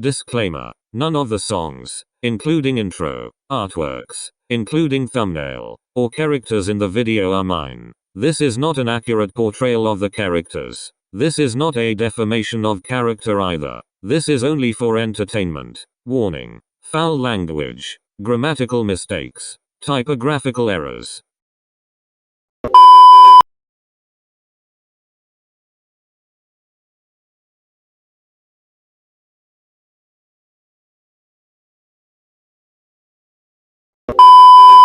Disclaimer. None of the songs, including intro, artworks, including thumbnail, or characters in the video are mine. This is not an accurate portrayal of the characters. This is not a defamation of character either. This is only for entertainment. Warning. Foul language, grammatical mistakes, typographical errors.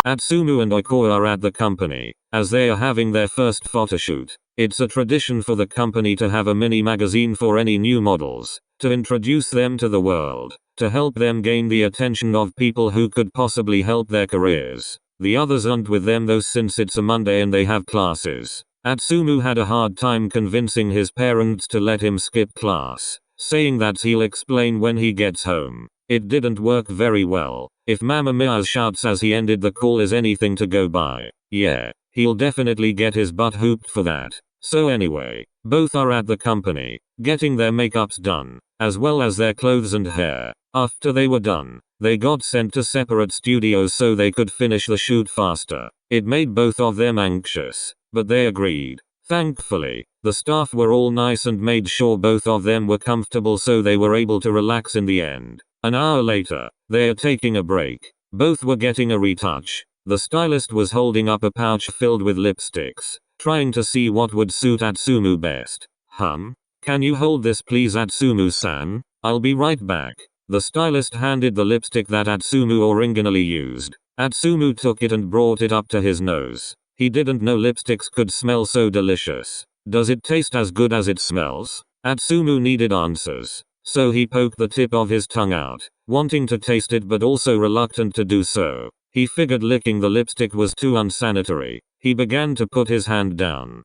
Atsumu and Oikoa are at the company, as they are having their first photoshoot. It's a tradition for the company to have a mini magazine for any new models, to introduce them to the world, to help them gain the attention of people who could possibly help their careers. The others aren't with them though since it's a Monday and they have classes. Atsumu had a hard time convincing his parents to let him skip class, saying that he'll explain when he gets home. It didn't work very well. If Mama Mia's shouts as he ended the call is anything to go by, yeah, he'll definitely get his butt hooped for that. So anyway, both are at the company, getting their makeups done, as well as their clothes and hair. After they were done, they got sent to separate studios so they could finish the shoot faster. It made both of them anxious, but they agreed. Thankfully, the staff were all nice and made sure both of them were comfortable so they were able to relax in the end. An hour later, they are taking a break. Both were getting a retouch. The stylist was holding up a pouch filled with lipsticks, trying to see what would suit Atsumu best. Can you hold this please Atsumu-san? I'll be right back. The stylist handed the lipstick that Atsumu originally used. Atsumu took it and brought it up to his nose. He didn't know lipsticks could smell so delicious. Does it taste as good as it smells? Atsumu needed answers. So he poked the tip of his tongue out, wanting to taste it but also reluctant to do so. He figured licking the lipstick was too unsanitary. He began to put his hand down.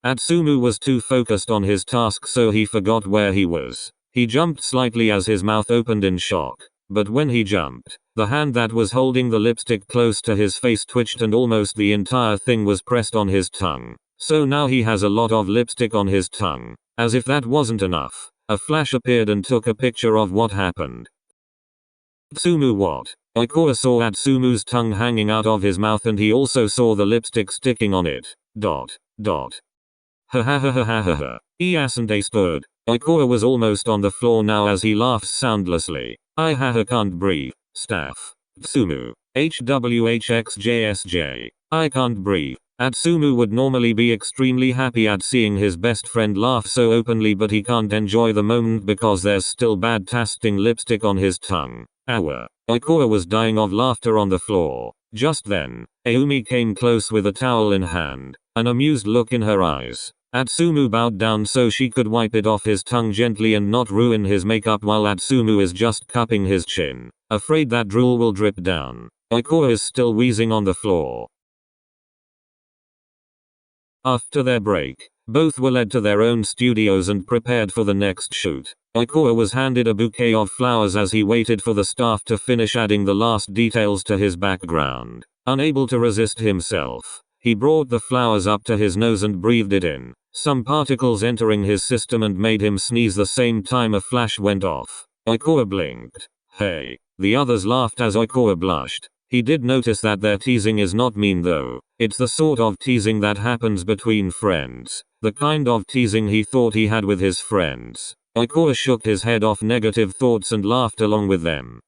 Atsumu was too focused on his task so he forgot where he was. He jumped slightly as his mouth opened in shock. But when he jumped, the hand that was holding the lipstick close to his face twitched and almost the entire thing was pressed on his tongue. So now he has a lot of lipstick on his tongue. As if that wasn't enough, a flash appeared and took a picture of what happened. Atsumu what? Oikoa saw Atsumu's tongue hanging out of his mouth and he also saw the lipstick sticking on it. Ha ha ha ha ha ha ha. Iasante stood. Oikoa was almost on the floor now as he laughed soundlessly. I can't breathe. Staff. Atsumu. HWHXJSJ. I can't breathe. Atsumu would normally be extremely happy at seeing his best friend laugh so openly but he can't enjoy the moment because there's still bad tasting lipstick on his tongue. Oikoa was dying of laughter on the floor. Just then, Ayumi came close with a towel in hand, an amused look in her eyes. Atsumu bowed down so she could wipe it off his tongue gently and not ruin his makeup while Atsumu is just cupping his chin, afraid that drool will drip down. Oikoa is still wheezing on the floor. After their break, both were led to their own studios and prepared for the next shoot. Oikoa was handed a bouquet of flowers as he waited for the staff to finish adding the last details to his background. Unable to resist himself, he brought the flowers up to his nose and breathed it in, some particles entering his system and made him sneeze the same time a flash went off. Oikoa blinked. Hey. The others laughed as Oikoa blushed. He did notice that their teasing is not mean though. It's the sort of teasing that happens between friends. The kind of teasing he thought he had with his friends. Oikoa shook his head off negative thoughts and laughed along with them.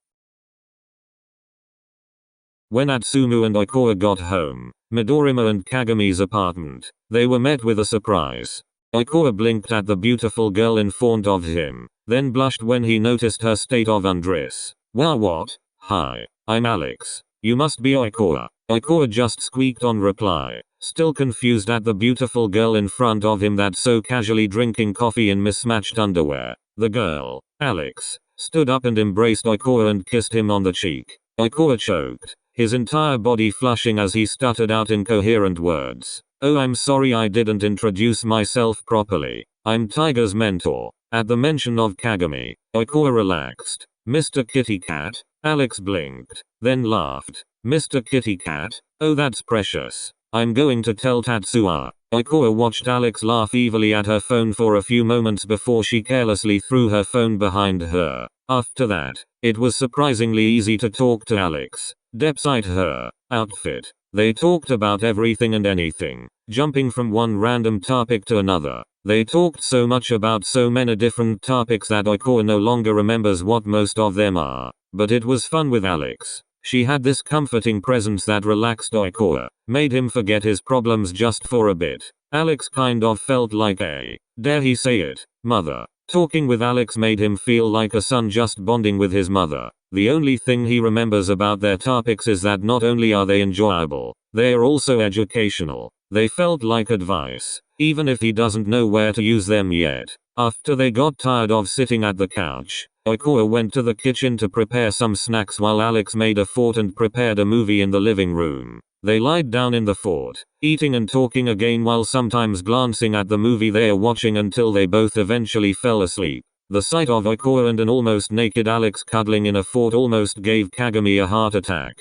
When Atsumu and Oikoa got home, Midorima and Kagami's apartment, they were met with a surprise. Oikoa blinked at the beautiful girl in front of him, then blushed when he noticed her state of undress. Wow, what? Hi, I'm Alex. You must be Oikoa. Oikoa just squeaked on reply, still confused at the beautiful girl in front of him that's so casually drinking coffee in mismatched underwear. The girl, Alex, stood up and embraced Oikoa and kissed him on the cheek. Oikoa choked, his entire body flushing as he stuttered out incoherent words. Oh, I'm sorry I didn't introduce myself properly. I'm Tiger's mentor. At the mention of Kagami, Oikoa relaxed. Mr. Kitty Cat? Alex blinked, then laughed. Mr. Kitty Cat? Oh, that's precious. I'm going to tell Tatsuya. Oikoa watched Alex laugh evilly at her phone for a few moments before she carelessly threw her phone behind her. After that, it was surprisingly easy to talk to Alex. Despite her outfit, they talked about everything and anything, jumping from one random topic to another. They talked so much about so many different topics that Oikoa no longer remembers what most of them are. But it was fun with Alex. She had this comforting presence that relaxed Oikoa, made him forget his problems just for a bit. Alex kind of felt like a, dare he say it, mother. Talking with Alex made him feel like a son just bonding with his mother. The only thing he remembers about their topics is that not only are they enjoyable, they are also educational. They felt like advice, even if he doesn't know where to use them yet. After they got tired of sitting at the couch, Oikoa went to the kitchen to prepare some snacks while Alex made a fort and prepared a movie in the living room. They lied down in the fort, eating and talking again while sometimes glancing at the movie they are watching until they both eventually fell asleep. The sight of Oikoa and an almost naked Alex cuddling in a fort almost gave Kagami a heart attack.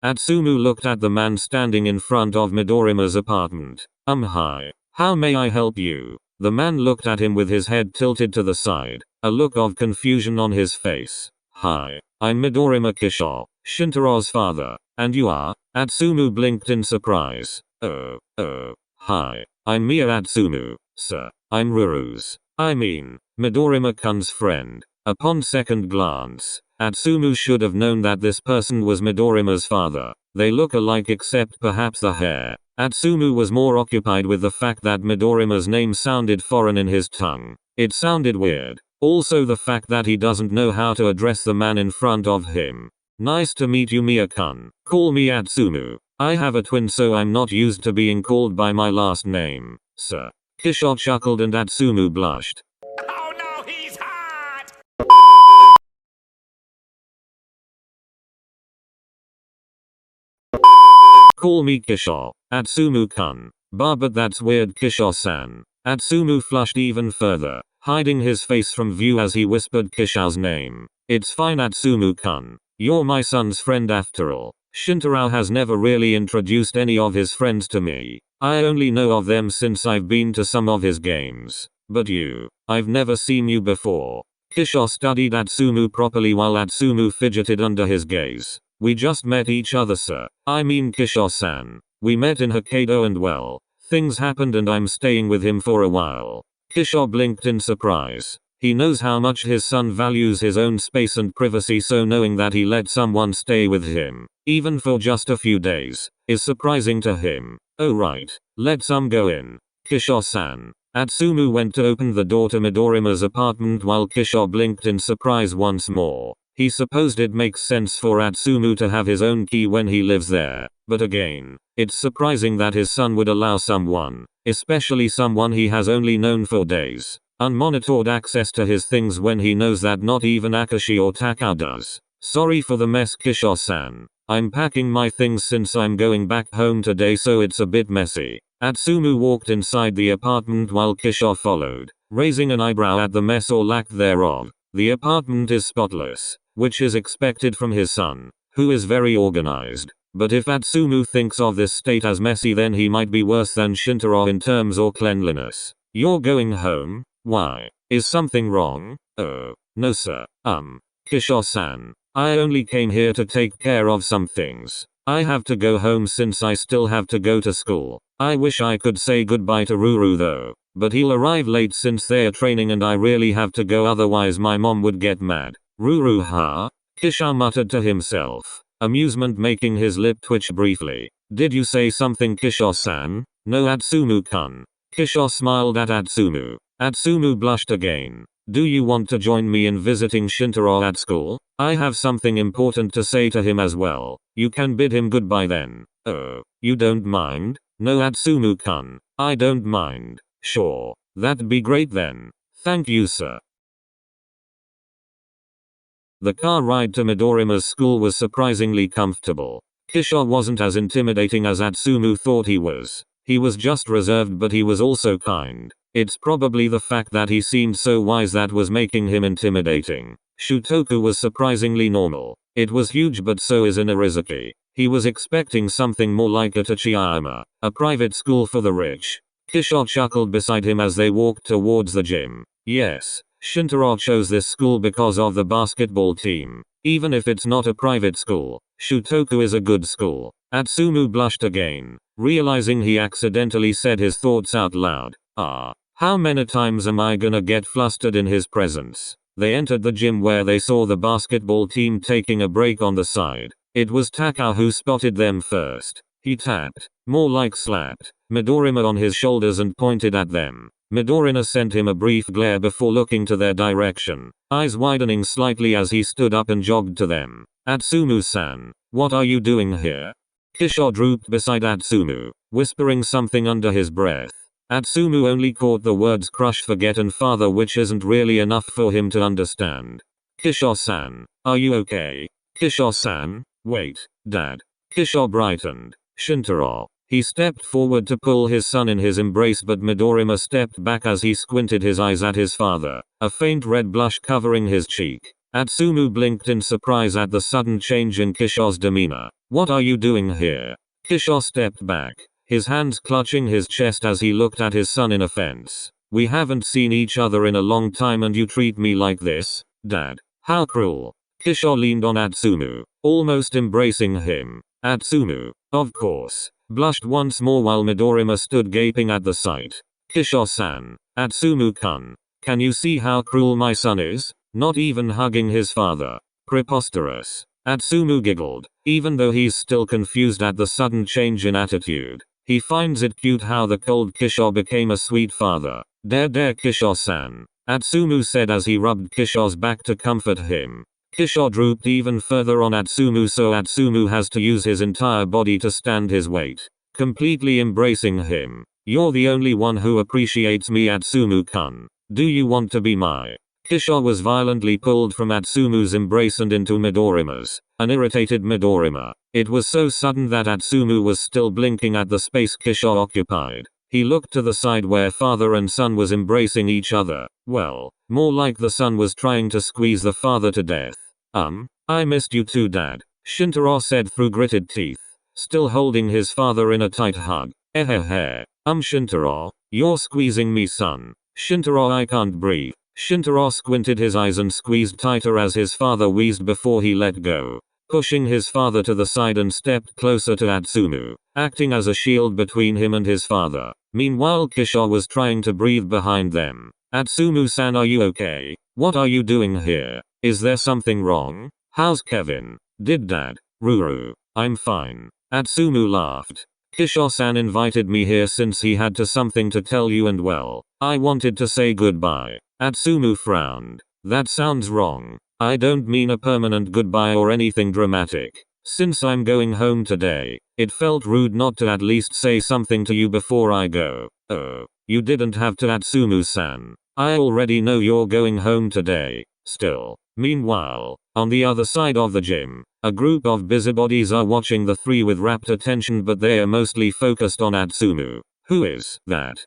Atsumu looked at the man standing in front of Midorima's apartment. Hi. How may I help you? The man looked at him with his head tilted to the side, a look of confusion on his face. Hi. I'm Midorima Kisho, Shintaro's father. And you are? Atsumu blinked in surprise. Hi. I'm Mia Atsumu, sir. I'm Ruru's. Midorima-kun's friend. Upon second glance, Atsumu should have known that this person was Midorima's father. They look alike except perhaps the hair. Atsumu was more occupied with the fact that Midorima's name sounded foreign in his tongue. It sounded weird. Also the fact that he doesn't know how to address the man in front of him. Nice to meet you, Mia-kun. Call me Atsumu. I have a twin, so I'm not used to being called by my last name, sir. Kisho chuckled and Atsumu blushed. Oh no, he's hot! Call me Kisho. Atsumu-kun. But that's weird, Kisho-san. Atsumu flushed even further, hiding his face from view as he whispered Kisho's name. It's fine, Atsumu-kun. You're my son's friend after all. Shintaro has never really introduced any of his friends to me. I only know of them since I've been to some of his games. But you, I've never seen you before. Kisho studied Atsumu properly while Atsumu fidgeted under his gaze. We just met each other, sir. Kisho-san. We met in Hokkaido and well, things happened and I'm staying with him for a while. Kisho blinked in surprise. He knows how much his son values his own space and privacy, so knowing that he let someone stay with him, even for just a few days, is surprising to him. Oh right, let's go in. Kisho-san. Atsumu went to open the door to Midorima's apartment while Kisho blinked in surprise once more. He supposed it makes sense for Atsumu to have his own key when he lives there, but again, it's surprising that his son would allow someone, especially someone he has only known for days, unmonitored access to his things when he knows that not even Akashi or Takao does. Sorry for the mess, Kisho-san. I'm packing my things since I'm going back home today, so it's a bit messy. Atsumu walked inside the apartment while Kisho followed, raising an eyebrow at the mess or lack thereof. The apartment is spotless, which is expected from his son, who is very organized. But if Atsumu thinks of this state as messy, then he might be worse than Shintaro in terms of cleanliness. You're going home? Why? Is something wrong? Oh, no sir. Kisho-san. I only came here to take care of some things. I have to go home since I still have to go to school. I wish I could say goodbye to Ruru though, but he'll arrive late since they're training and I really have to go, otherwise my mom would get mad. Ruru, huh? Kisho muttered to himself, amusement making his lip twitch briefly. Did you say something, Kisho-san? No, Atsumu-kun. Kisho smiled at Atsumu. Atsumu blushed again. Do you want to join me in visiting Shintaro at school? I have something important to say to him as well. You can bid him goodbye then. Oh, you don't mind? No, Atsumu-kun. I don't mind. Sure. That'd be great then. Thank you, sir. The car ride to Midorima's school was surprisingly comfortable. Kisho wasn't as intimidating as Atsumu thought he was. He was just reserved, but he was also kind. It's probably the fact that he seemed so wise that was making him intimidating. Shutoku was surprisingly normal. It was huge, but so is Inarizaki. He was expecting something more like a Tachiyama, a private school for the rich. Kisho chuckled beside him as they walked towards the gym. Yes, Shintaro chose this school because of the basketball team. Even if it's not a private school, Shutoku is a good school. Atsumu blushed again, realizing he accidentally said his thoughts out loud. How many times am I gonna get flustered in his presence? They entered the gym where they saw the basketball team taking a break on the side. It was Takao who spotted them first. He tapped, more like slapped, Midorima on his shoulders and pointed at them. Midorima sent him a brief glare before looking to their direction, eyes widening slightly as he stood up and jogged to them. Atsumu-san, what are you doing here? Kisho drooped beside Atsumu, whispering something under his breath. Atsumu only caught the words crush, forget and father, which isn't really enough for him to understand. Kisho-san, are you okay? Kisho-san, wait, Dad. Kisho brightened. Shintaro. He stepped forward to pull his son in his embrace, but Midorima stepped back as he squinted his eyes at his father, a faint red blush covering his cheek. Atsumu blinked in surprise at the sudden change in Kisho's demeanor. What are you doing here? Kisho stepped back, his hands clutching his chest as he looked at his son in offense. We haven't seen each other in a long time and you treat me like this, Dad. How cruel. Kisho leaned on Atsumu, almost embracing him. Atsumu, of course, blushed once more while Midorima stood gaping at the sight. Kisho-san, Atsumu-kun, can you see how cruel my son is? Not even hugging his father. Preposterous. Atsumu giggled, even though he's still confused at the sudden change in attitude. He finds it cute how the cold Kisho became a sweet father. Dare Kisho-san, Atsumu said as he rubbed Kisho's back to comfort him. Kisho drooped even further on Atsumu, so Atsumu has to use his entire body to stand his weight. Completely embracing him. You're the only one who appreciates me, Atsumu-kun. Do you want to be my? Kisho was violently pulled from Atsumu's embrace and into Midorima's. An irritated Midorima. It was so sudden that Atsumu was still blinking at the space Kisho occupied. He looked to the side where father and son was embracing each other. Well, more like the son was trying to squeeze the father to death. I missed you too, Dad, Shintaro said through gritted teeth, still holding his father in a tight hug. Shintaro, you're squeezing me, son. Shintaro, I can't breathe. Shintaro squinted his eyes and squeezed tighter as his father wheezed before he let go, pushing his father to the side and stepped closer to Atsumu, acting as a shield between him and his father. Meanwhile, Kisho was trying to breathe behind them. Atsumu-san, are you okay? What are you doing here? Is there something wrong? How's Kevin? Did Dad? Ruru. I'm fine. Atsumu laughed. Kisho-san invited me here since he had something to tell you, and well, I wanted to say goodbye. Atsumu frowned. That sounds wrong. I don't mean a permanent goodbye or anything dramatic. Since I'm going home today, it felt rude not to at least say something to you before I go. Oh, you didn't have to, Atsumu-san. I already know you're going home today. Still. Meanwhile, on the other side of the gym, a group of busybodies are watching the three with rapt attention, but they are mostly focused on Atsumu. Who is that?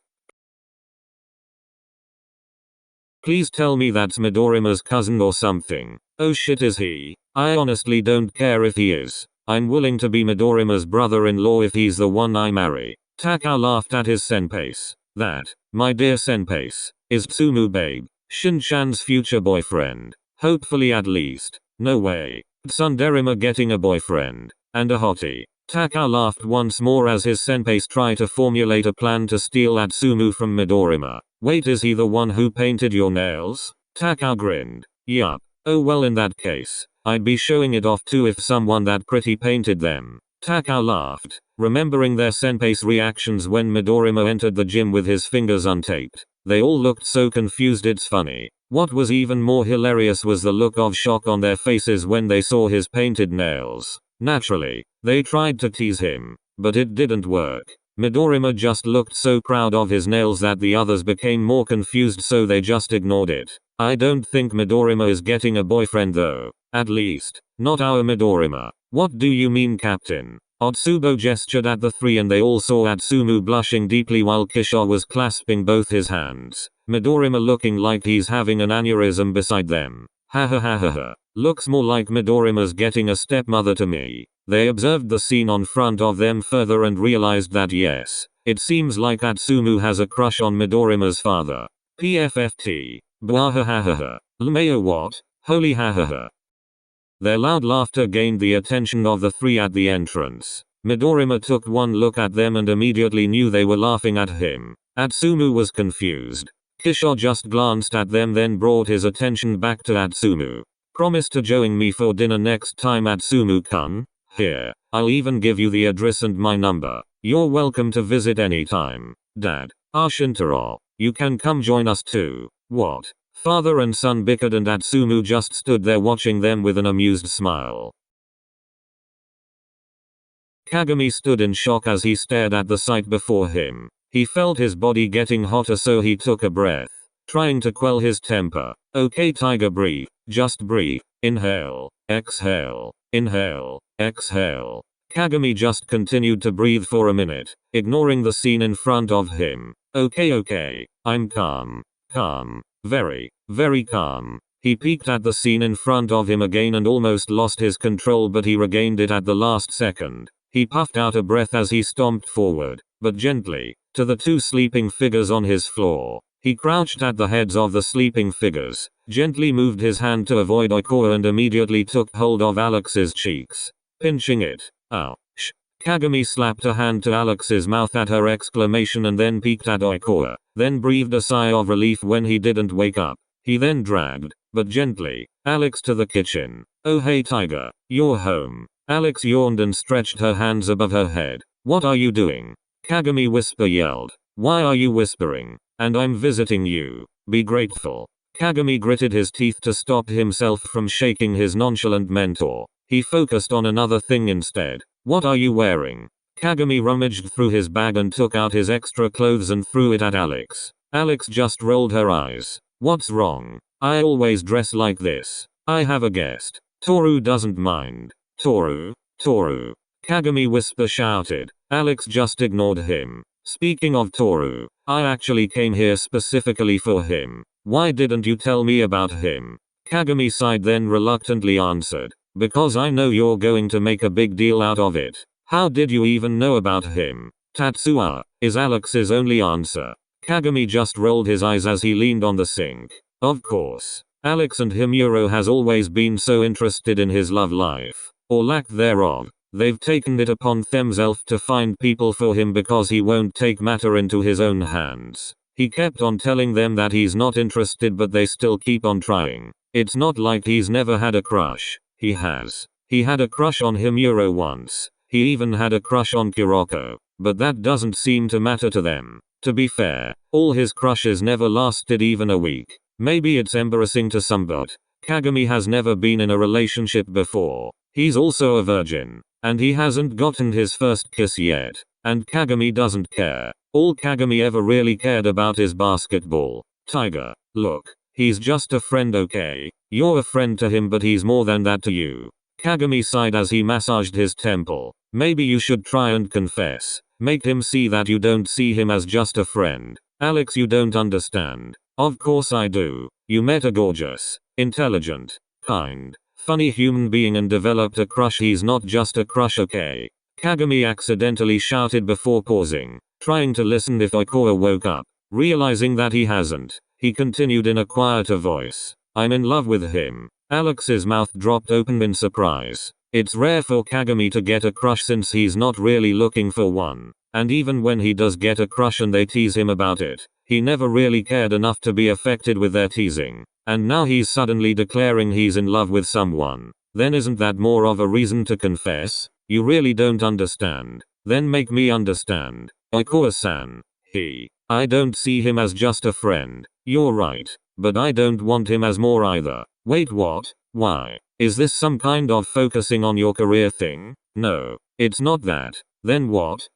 Please tell me that's Midorima's cousin or something. Oh shit, is he? I honestly don't care if he is. I'm willing to be Midorima's brother-in-law if he's the one I marry. Takao laughed at his senpais. That, my dear senpais, is Tsumu babe, Shin-chan's future boyfriend. Hopefully, at least. No way. Tsunderima getting a boyfriend. And a hottie. Takao laughed once more as his senpais tried to formulate a plan to steal Atsumu from Midorima. Wait, is he the one who painted your nails? Takao grinned. Yup. Oh well, in that case, I'd be showing it off too if someone that pretty painted them. Takao laughed, remembering their senpais' reactions when Midorima entered the gym with his fingers untaped. They all looked so confused, it's funny. What was even more hilarious was the look of shock on their faces when they saw his painted nails. Naturally, they tried to tease him, but it didn't work. Midorima just looked so proud of his nails that the others became more confused, so they just ignored it. I don't think Midorima is getting a boyfriend though. At least, not our Midorima. What do you mean, Captain? Otsubo gestured at the three and they all saw Atsumu blushing deeply while Kisho was clasping both his hands. Midorima looking like he's having an aneurysm beside them. Ha ha ha ha ha. Looks more like Midorima's getting a stepmother to me. They observed the scene on front of them further and realized that yes, it seems like Atsumu has a crush on Midorima's father. PFFT. Bwahahaha. Lmao what? Holy hahaha. Their loud laughter gained the attention of the three at the entrance. Midorima took one look at them and immediately knew they were laughing at him. Atsumu was confused. Kisho just glanced at them then brought his attention back to Atsumu. Promise to join me for dinner next time, Atsumu-kun? Here, I'll even give you the address and my number. You're welcome to visit anytime. Dad. Shintaro. You can come join us too. What? Father and son bickered and Atsumu just stood there watching them with an amused smile. Kagami stood in shock as he stared at the sight before him. He felt his body getting hotter so he took a breath, trying to quell his temper. Okay tiger, breathe. Just breathe. Inhale. Exhale. Inhale. Exhale. Kagami just continued to breathe for a minute, ignoring the scene in front of him. Okay, I'm calm. Calm. Very, very calm. He peeked at the scene in front of him again and almost lost his control, but he regained it at the last second. He puffed out a breath as he stomped forward, but gently, to the two sleeping figures on his floor. He crouched at the heads of the sleeping figures, gently moved his hand to avoid Oikoa and immediately took hold of Alex's cheeks, pinching it. Ouch. Kagami slapped a hand to Alex's mouth at her exclamation and then peeked at Oikoa, then breathed a sigh of relief when he didn't wake up. He then dragged, but gently, Alex to the kitchen. Oh hey tiger, you're home. Alex yawned and stretched her hands above her head. What are you doing? Kagami yelled. Why are you whispering? And I'm visiting you. Be grateful. Kagami gritted his teeth to stop himself from shaking his nonchalant mentor. He focused on another thing instead. What are you wearing? Kagami rummaged through his bag and took out his extra clothes and threw it at Alex. Alex just rolled her eyes. What's wrong? I always dress like this. I have a guest. Toru doesn't mind. Toru. Kagami shouted. Alex just ignored him. Speaking of Toru, I actually came here specifically for him. Why didn't you tell me about him? Kagami sighed then reluctantly answered. Because I know you're going to make a big deal out of it. How did you even know about him? Tatsuya, is Alex's only answer. Kagami just rolled his eyes as he leaned on the sink. Of course. Alex and Himuro has always been so interested in his love life, or lack thereof. They've taken it upon themselves to find people for him because he won't take matter into his own hands. He kept on telling them that he's not interested, but they still keep on trying. It's not like he's never had a crush. He has. He had a crush on Himuro once. He even had a crush on Kuroko. But that doesn't seem to matter to them. To be fair, all his crushes never lasted even a week. Maybe it's embarrassing to some, but Kagami has never been in a relationship before. He's also a virgin. And he hasn't gotten his first kiss yet. And Kagami doesn't care. All Kagami ever really cared about is basketball. Tiger, look. He's just a friend, okay? You're a friend to him, but he's more than that to you. Kagami sighed as he massaged his temple. Maybe you should try and confess. Make him see that you don't see him as just a friend. Alex, you don't understand. Of course I do. You met a gorgeous, intelligent, kind, funny human being and developed a crush. He's not just a crush, okay? Kagami accidentally shouted before pausing, trying to listen if Oikoa woke up. Realizing that he hasn't, he continued in a quieter voice. I'm in love with him. Alex's mouth dropped open in surprise. It's rare for Kagami to get a crush since he's not really looking for one. And even when he does get a crush and they tease him about it, he never really cared enough to be affected with their teasing. And now he's suddenly declaring he's in love with someone. Then isn't that more of a reason to confess? You really don't understand. Then make me understand. Oikoa-san. I don't see him as just a friend. You're right. But I don't want him as more either. Wait, what? Why? Is this some kind of focusing on your career thing? No. It's not that. Then what?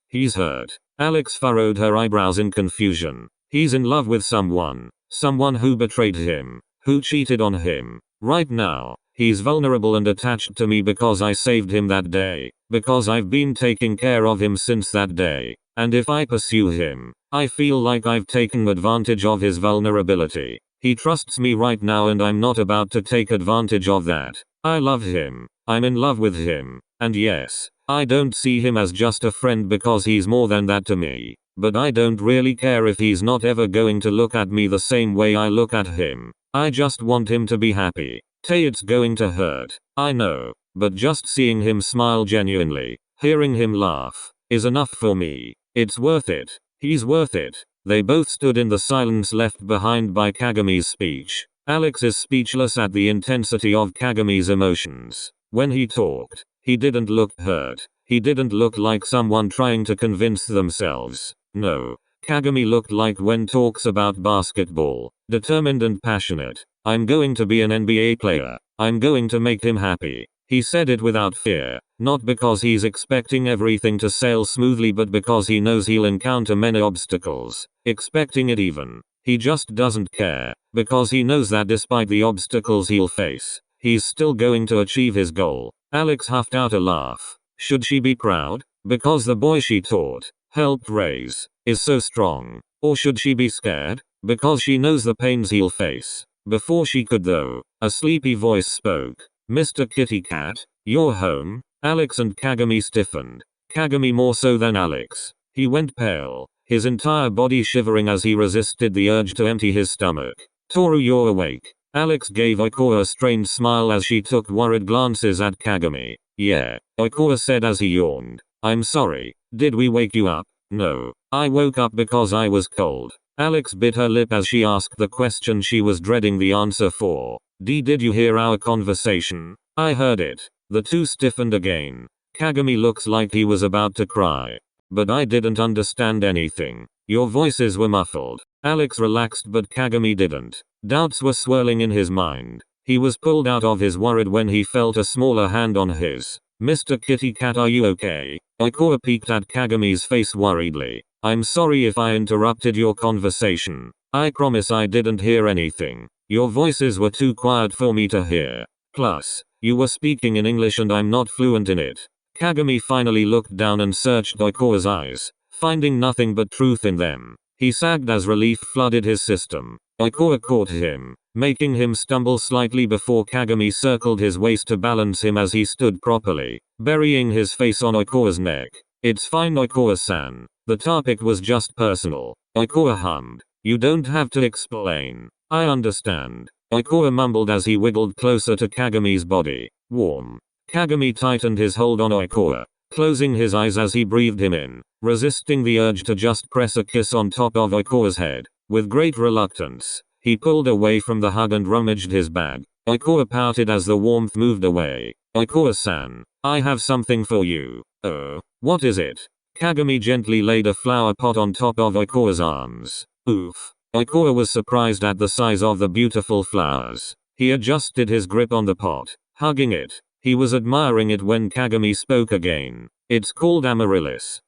He's hurt. Alex furrowed her eyebrows in confusion. He's in love with someone. Someone who betrayed him. Who cheated on him. Right now, he's vulnerable and attached to me because I saved him that day. Because I've been taking care of him since that day. And if I pursue him, I feel like I've taken advantage of his vulnerability. He trusts me right now and I'm not about to take advantage of that. I love him. I'm in love with him. And yes, I don't see him as just a friend because he's more than that to me. but I don't really care if he's not ever going to look at me the same way I look at him. I just want him to be happy. It's going to hurt, I know, but just seeing him smile genuinely, hearing him laugh, is enough for me. It's worth it. He's worth it. They both stood in the silence left behind by Kagami's speech. Alex is speechless at the intensity of Kagami's emotions. When he talked, he didn't look hurt. He didn't look like someone trying to convince themselves. No. Kagami looked like when talks about basketball, determined and passionate. I'm going to be an NBA player. I'm going to make him happy. He said it without fear, not because he's expecting everything to sail smoothly but because he knows he'll encounter many obstacles, expecting it even. He just doesn't care, because he knows that despite the obstacles he'll face, he's still going to achieve his goal. Alex huffed out a laugh. Should she be proud? Because the boy she taught, helped raise, is so strong. Or should she be scared? Because she knows the pains he'll face. Before she could though, a sleepy voice spoke. Mr. Kitty Cat, you're home? Alex and Kagami stiffened. Kagami more so than Alex. He went pale, his entire body shivering as he resisted the urge to empty his stomach. Toru, you're awake. Alex gave Oikawa a strained smile as she took worried glances at Kagami. Yeah, Oikawa said as he yawned. I'm sorry, did we wake you up? No, I woke up because I was cold. Alex bit her lip as she asked the question she was dreading the answer for. Did you hear our conversation? I heard it. The two stiffened again. Kagami looks like he was about to cry. But I didn't understand anything. Your voices were muffled. Alex relaxed but Kagami didn't. Doubts were swirling in his mind. He was pulled out of his worried when he felt a smaller hand on his. Mr. Kitty Cat, are you okay? Oikawa peeked at Kagami's face worriedly. I'm sorry if I interrupted your conversation. I promise I didn't hear anything. Your voices were too quiet for me to hear. Plus, you were speaking in English and I'm not fluent in it. Kagami finally looked down and searched Oikawa's eyes, finding nothing but truth in them. He sagged as relief flooded his system. Oikawa caught him, making him stumble slightly before Kagami circled his waist to balance him as he stood properly, burying his face on Oikawa's neck. It's fine, Oikawa-san. The topic was just personal. Oikawa hummed. You don't have to explain. I understand. Oikawa mumbled as he wiggled closer to Kagami's body. Warm. Kagami tightened his hold on Oikawa, closing his eyes as he breathed him in, resisting the urge to just press a kiss on top of Oikawa's head. With great reluctance, he pulled away from the hug and rummaged his bag. Oikawa pouted as the warmth moved away. Oikawa-san, I have something for you. Oh, what is it? Kagami gently laid a flower pot on top of Oikawa's arms. Oof. Oikawa was surprised at the size of the beautiful flowers. He adjusted his grip on the pot, hugging it. He was admiring it when Kagami spoke again. It's called amaryllis.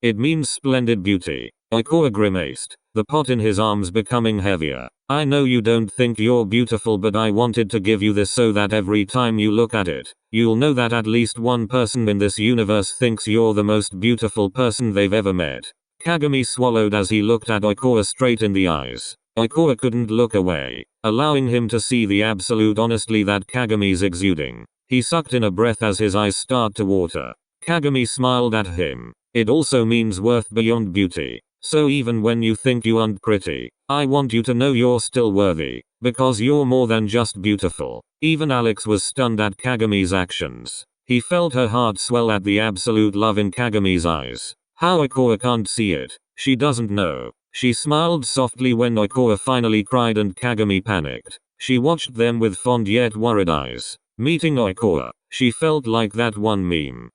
It means splendid beauty. Oikawa grimaced, the pot in his arms becoming heavier. I know you don't think you're beautiful, but I wanted to give you this so that every time you look at it, you'll know that at least one person in this universe thinks you're the most beautiful person they've ever met. Kagami swallowed as he looked at Oikawa straight in the eyes. Oikawa couldn't look away, allowing him to see the absolute honesty that Kagami's exuding. He sucked in a breath as his eyes started to water. Kagami smiled at him. It also means worth beyond beauty. So even when you think you aren't pretty, I want you to know you're still worthy, because you're more than just beautiful. Even Alex was stunned at Kagami's actions. He felt her heart swell at the absolute love in Kagami's eyes. How Oikawa can't see it, she doesn't know. She smiled softly when Oikawa finally cried and Kagami panicked. She watched them with fond yet worried eyes. Meeting Oikawa, she felt like that one meme.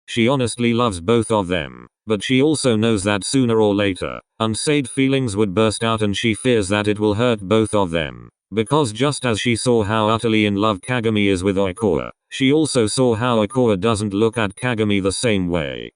She honestly loves both of them, but she also knows that sooner or later, unsaid feelings would burst out and she fears that it will hurt both of them. Because just as she saw how utterly in love Kagami is with Oikawa, she also saw how Oikawa doesn't look at Kagami the same way.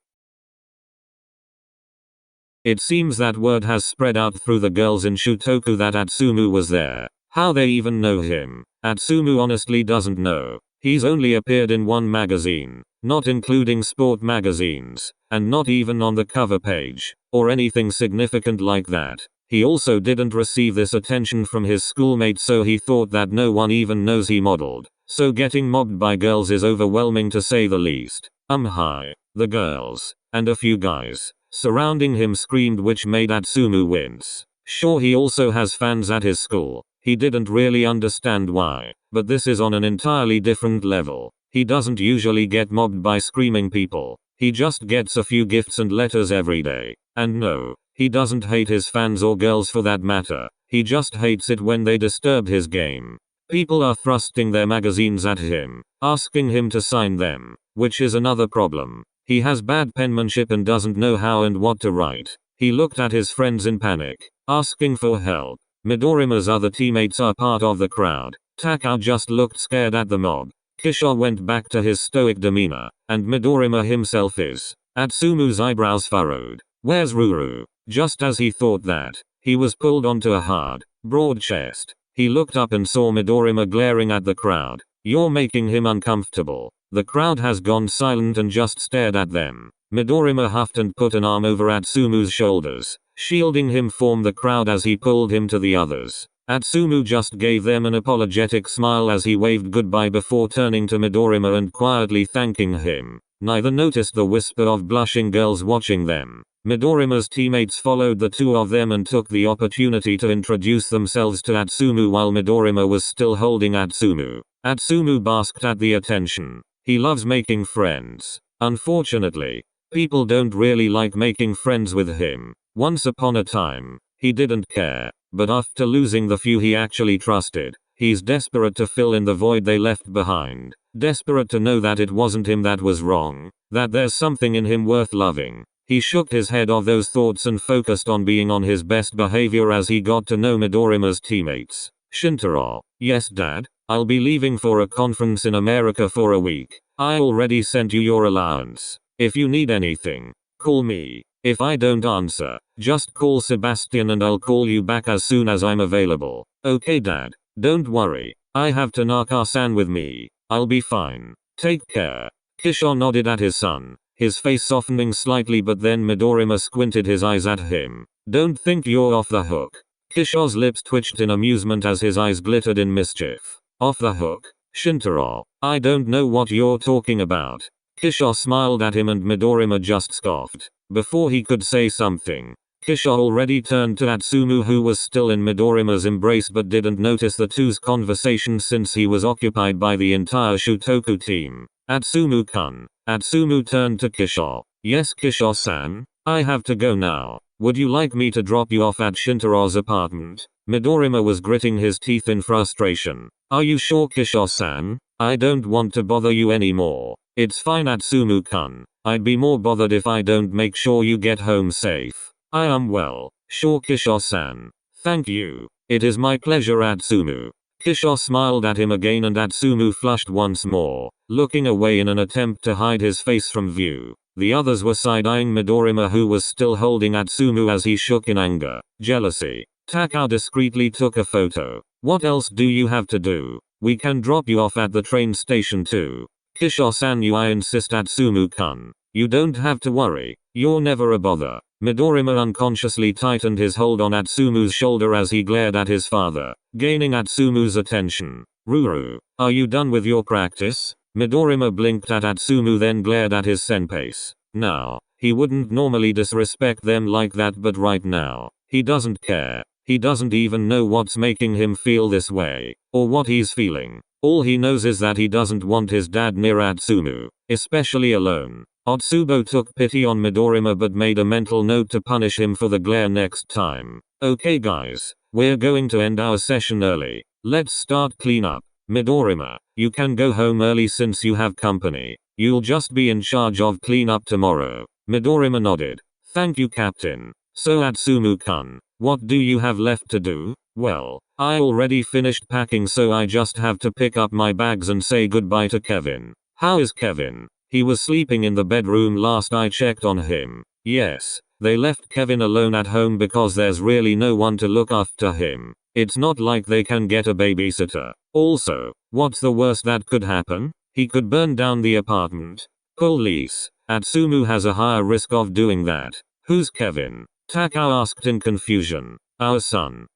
It seems that word has spread out through the girls in Shutoku that Atsumu was there. How they even know him, Atsumu honestly doesn't know. He's only appeared in one magazine, not including sport magazines, and not even on the cover page, or anything significant like that. He also didn't receive this attention from his schoolmates, so he thought that no one even knows he modeled. So getting mobbed by girls is overwhelming to say the least. Hi. The girls, and a few guys, surrounding him screamed, which made Atsumu wince. Sure, he also has fans at his school. He didn't really understand why, but this is on an entirely different level. He doesn't usually get mobbed by screaming people. He just gets a few gifts and letters every day. And no, he doesn't hate his fans or girls for that matter. He just hates it when they disturb his game. People are thrusting their magazines at him, asking him to sign them, which is another problem. He has bad penmanship and doesn't know how and what to write. He looked at his friends in panic, asking for help. Midorima's other teammates are part of the crowd. Takao just looked scared at the mob. Kishore went back to his stoic demeanor, and Midorima himself is. Atsumu's eyebrows furrowed. Where's Ruru? Just as he thought that, he was pulled onto a hard, broad chest. He looked up and saw Midorima glaring at the crowd. You're making him uncomfortable. The crowd has gone silent and just stared at them. Midorima huffed and put an arm over Atsumu's shoulders, shielding him from the crowd as he pulled him to the others. Atsumu just gave them an apologetic smile as he waved goodbye before turning to Midorima and quietly thanking him. Neither noticed the whisper of blushing girls watching them. Midorima's teammates followed the two of them and took the opportunity to introduce themselves to Atsumu while Midorima was still holding Atsumu. Atsumu basked at the attention. He loves making friends. Unfortunately, people don't really like making friends with him. Once upon a time, he didn't care, but after losing the few he actually trusted, he's desperate to fill in the void they left behind. Desperate to know that it wasn't him that was wrong, that there's something in him worth loving. He shook his head off those thoughts and focused on being on his best behavior as he got to know Midorima's teammates. Shintaro. Yes, Dad? I'll be leaving for a conference in America for a week. I already sent you your allowance. If you need anything, call me. If I don't answer, just call Sebastian and I'll call you back as soon as I'm available. Okay, Dad. Don't worry. I have Tanaka-san with me. I'll be fine. Take care. Kishore nodded at his son, his face softening slightly, but then Midorima squinted his eyes at him. Don't think you're off the hook. Kishore's lips twitched in amusement as his eyes glittered in mischief. Off the hook? Shintaro, I don't know what you're talking about. Kishore smiled at him and Midorima just scoffed. Before he could say something, Kishore already turned to Atsumu, who was still in Midorima's embrace but didn't notice the two's conversation since he was occupied by the entire Shutoku team. Atsumu-kun. Atsumu turned to Kishore. Yes, Kishore-san? I have to go now. Would you like me to drop you off at Shintaro's apartment? Midorima was gritting his teeth in frustration. Are you sure, Kishore-san? I don't want to bother you anymore. It's fine, Atsumu-kun. I'd be more bothered if I don't make sure you get home safe. I am well. Sure, Kishore-san. Thank you. It is my pleasure, Atsumu. Kishore smiled at him again and Atsumu flushed once more, looking away in an attempt to hide his face from view. The others were side-eyeing Midorima, who was still holding Atsumu as he shook in anger. Jealousy. Takao discreetly took a photo. What else do you have to do? We can drop you off at the train station too. Kishore-san, I insist, Atsumu-kun. You don't have to worry. You're never a bother. Midorima unconsciously tightened his hold on Atsumu's shoulder as he glared at his father, gaining Atsumu's attention. Ruru, are you done with your practice? Midorima blinked at Atsumu, then glared at his senpais. Now, he wouldn't normally disrespect them like that, but right now, he doesn't care. He doesn't even know what's making him feel this way, or what he's feeling. All he knows is that he doesn't want his dad near Atsumu, especially alone. Otsubo took pity on Midorima but made a mental note to punish him for the glare next time. Okay guys, we're going to end our session early. Let's start cleanup. Midorima, you can go home early since you have company. You'll just be in charge of cleanup tomorrow. Midorima nodded. Thank you, Captain. So Atsumu-kun, what do you have left to do? Well, I already finished packing, so I just have to pick up my bags and say goodbye to Kevin. How is Kevin? He was sleeping in the bedroom last I checked on him. Yes, they left Kevin alone at home because there's really no one to look after him. It's not like they can get a babysitter. Also, what's the worst that could happen? He could burn down the apartment. Police. Atsumu has a higher risk of doing that. Who's Kevin? Takao asked in confusion. Our son.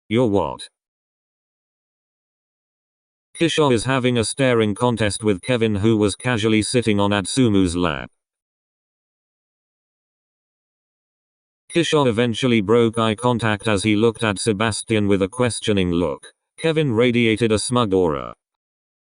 You're what? Kisho is having a staring contest with Kevin, who was casually sitting on Atsumu's lap. Kisho eventually broke eye contact as he looked at Sebastian with a questioning look. Kevin radiated a smug aura.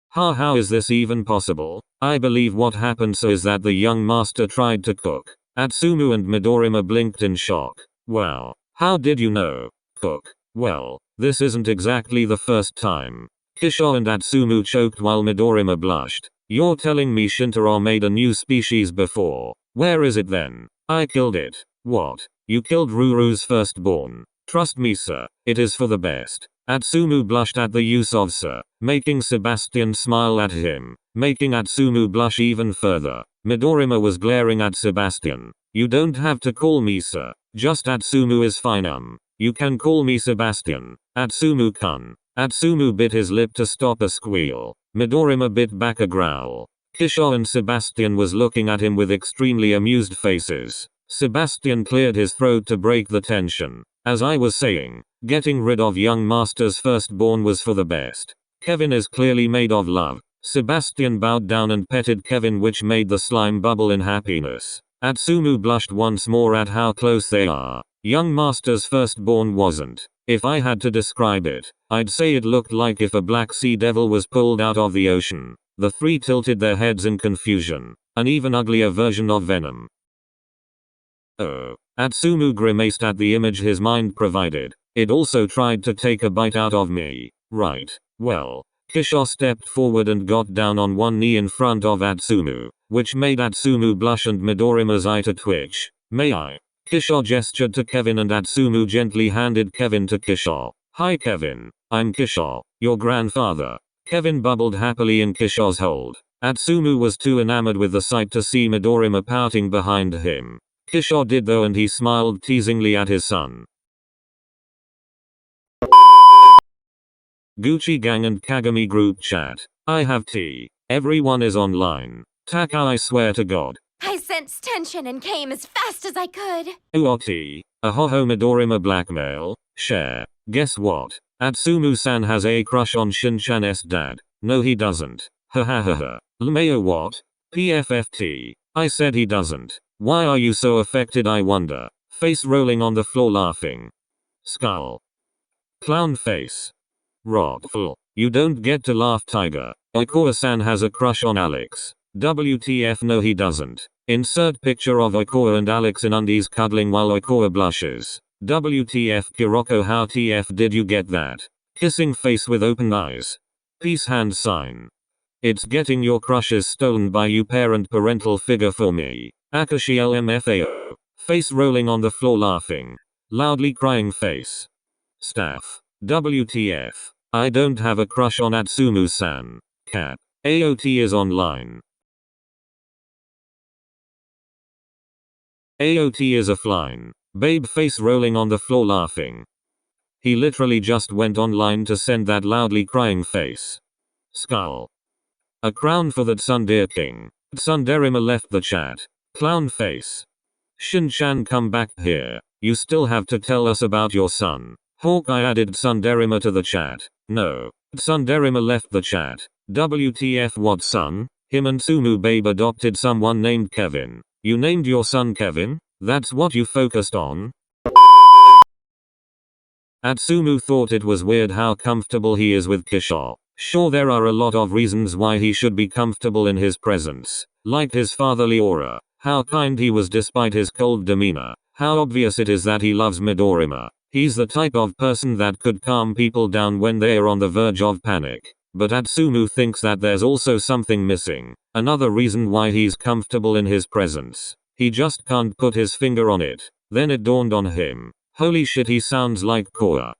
How is this even possible? I believe what happened so is that the young master tried to cook. Atsumu and Midorima blinked in shock. Wow. How did you know? Cook. Well, this isn't exactly the first time. Kisho and Atsumu choked while Midorima blushed. You're telling me Shintaro made a new species before? Where is it then? I killed it. What? You killed Ruru's firstborn? Trust me, sir, it is for the best. Atsumu blushed at the use of sir, making Sebastian smile at him, making Atsumu blush even further. Midorima was glaring at Sebastian. You don't have to call me sir, just Atsumu is fine. You can call me Sebastian. Atsumu-kun. Atsumu bit his lip to stop a squeal. Midorima bit back a growl. Kisho and Sebastian was looking at him with extremely amused faces. Sebastian cleared his throat to break the tension. As I was saying, getting rid of young master's firstborn was for the best. Kevin is clearly made of love. Sebastian bowed down and petted Kevin, which made the slime bubble in happiness. Atsumu blushed once more at how close they are. Young master's firstborn wasn't. If I had to describe it, I'd say it looked like if a black sea devil was pulled out of the ocean. The three tilted their heads in confusion. An even uglier version of Venom. Oh. Atsumu grimaced at the image his mind provided. It also tried to take a bite out of me. Right. Well. Kisho stepped forward and got down on one knee in front of Atsumu, which made Atsumu blush and Midorima's eye to twitch. May I? Kisho gestured to Kevin and Atsumu gently handed Kevin to Kisho. Hi Kevin. I'm Kisho, your grandfather. Kevin bubbled happily in Kisho's hold. Atsumu was too enamored with the sight to see Midorima pouting behind him. Kisho did though, and he smiled teasingly at his son. Gucci Gang and Kagami group chat. I have tea. Everyone is online. Taka, I swear to God. I sensed tension and came as fast as I could. Uoti. Ahoho Midorima blackmail. Share. Guess what? Atsumu-san has a crush on Shin-chan's dad. No he doesn't. Ha ha ha ha. Lmeo what? PFFT. I said he doesn't. Why are you so affected, I wonder? Face rolling on the floor laughing. Skull. Clown face. Rockful. You don't get to laugh, Tiger. Oikoa-san has a crush on Alex. WTF, no he doesn't. Insert picture of Oikoa and Alex in undies cuddling while Oikoa blushes. WTF Kuroko, how TF did you get that? Kissing face with open eyes. Peace hand sign. It's getting your crushes stolen by you, parent parental figure for me. Akashi LMFAO. Face rolling on the floor laughing. Loudly crying face. Staff. WTF. I don't have a crush on Atsumu-san. Cap. AOT is online. AOT is offline. Babe face rolling on the floor laughing. He literally just went online to send that loudly crying face. Skull. A crown for that Tsundere king. Tsunderima left the chat. Clown face. Shin-chan, come back here. You still have to tell us about your son. Hawkeye added Tsunderima to the chat. No. Tsunderima left the chat. WTF, what son? Him and Sumu babe adopted someone named Kevin. You named your son Kevin? That's what you focused on? Atsumu thought it was weird how comfortable he is with Kisho. Sure, there are a lot of reasons why he should be comfortable in his presence. Like his fatherly aura. How kind he was despite his cold demeanor. How obvious it is that he loves Midorima. He's the type of person that could calm people down when they are on the verge of panic. But Atsumu thinks that there's also something missing. Another reason why he's comfortable in his presence. He just can't put his finger on it. Then it dawned on him. Holy shit, he sounds like Koa.